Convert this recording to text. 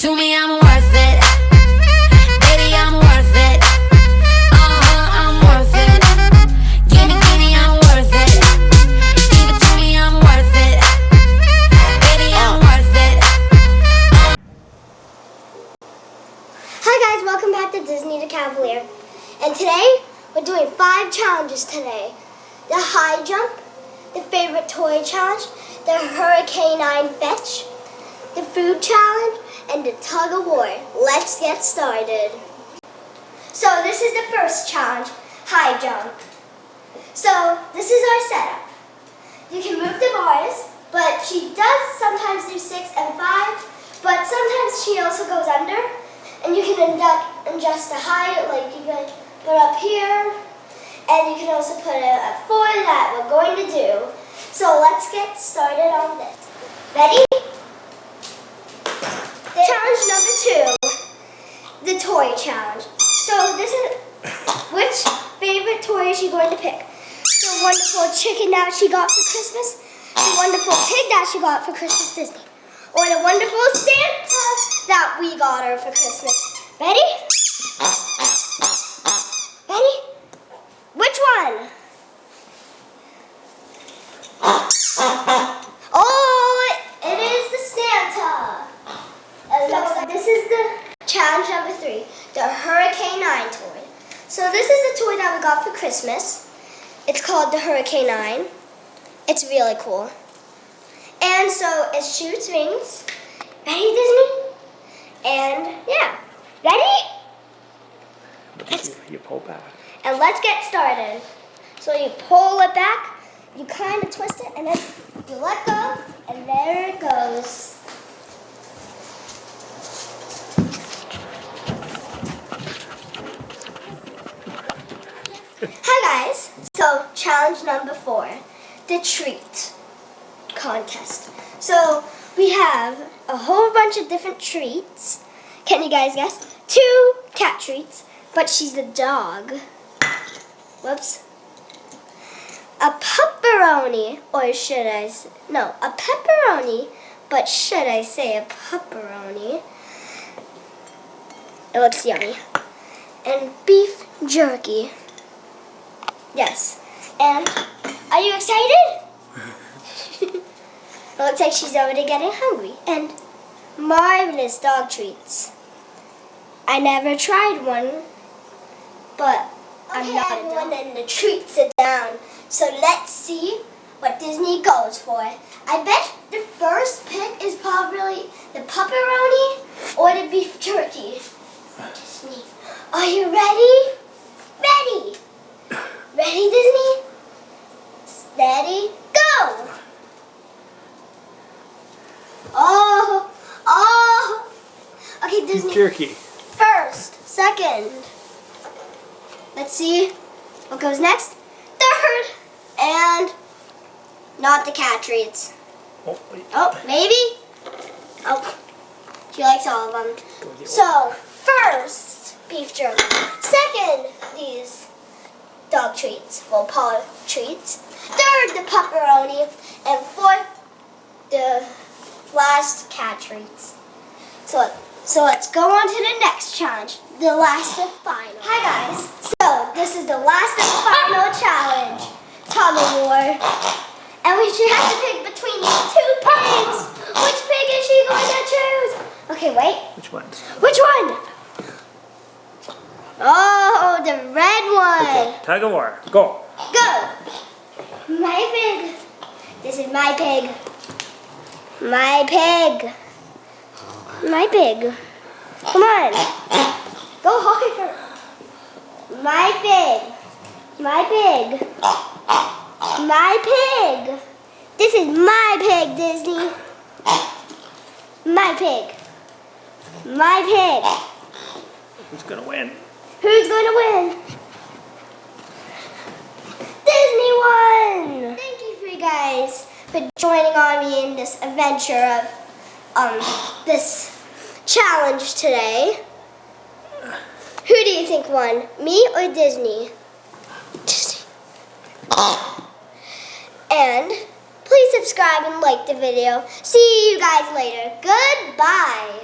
to me, I'm worth it. Baby, I'm worth it. I'm worth it. Give me, I'm worth it. Give it to me, I'm worth it. Baby, I'm worth it. Hi guys, welcome back to Disney to Cavalier. And today, we're doing 5 challenges today. The high jump, the favorite toy challenge, the Hurricane 9 fetch, the food challenge, and the Tug of War. Let's get started. So this is the first challenge, high jump. So this is our setup. You can move the bars, but she does sometimes do 6 and 5, but sometimes she also goes under. And you can adjust the height, like you can put up here, and you can also put it at 4 that we're going to do. So let's get started on this. Ready? Challenge number 2, the toy challenge. So this is, which favorite toy is she going to pick? The wonderful chicken that she got for Christmas, the wonderful pig that she got for Christmas Disney, or the wonderful Santa that we got her for Christmas. Ready? Ready? Which one? Oh, it is the Santa. So this is the challenge number 3, the Hurricane 9 toy. So this is the toy that we got for Christmas. It's called the Hurricane 9. It's really cool. And so it shoots wings. Ready, Disney? And yeah. Ready? You pull back. And let's get started. So you pull it back, you kind of twist it, and then you let go, and there it goes. Hi guys. So challenge number 4, the treat contest. So we have a whole bunch of different treats. Can you guys guess? 2 cat treats, but she's a dog. Whoops. A pepperoni, or should I say, no, a pepperoni, but should I say a pepperoni? It looks yummy. And beef jerky. Yes. And are you excited? It looks like she's already getting hungry. And marvelous dog treats. I never tried one, but I'm not a dog. And the treats are down. So let's see what Disney goes for. I bet the first pick is probably the pepperoni or the beef jerky. Disney, are you ready? Ready. Ready, Disney? Steady, go! Oh. Okay, Disney. Jerky. First, second. Let's see what goes next. Third, and not the cat treats. Oh, wait. Oh, maybe? Oh, she likes all of them. So, first, beef jerky. Second, these dog treats, well, paw treats. Third, the pepperoni. And fourth, the last cat treats. So let's go on to the next challenge, the last and final. Hi guys, so this is the last and final challenge, Tug of War. And we should have to pick between these 2 pigs. Which pig is she going to choose? Okay, wait. Which ones? Which one? Oh, the red one. Okay, Tug of War, go. Go. My pig. This is my pig. My pig. My pig. Come on. Go higher. My pig. My pig. My pig. This is my pig, Disney. My pig. My pig. Who's gonna win? Who's going to win? Disney won! Thank you guys for joining on me in this adventure of this challenge today. Who do you think won? Me or Disney? Disney. And please subscribe and like the video. See you guys later. Goodbye.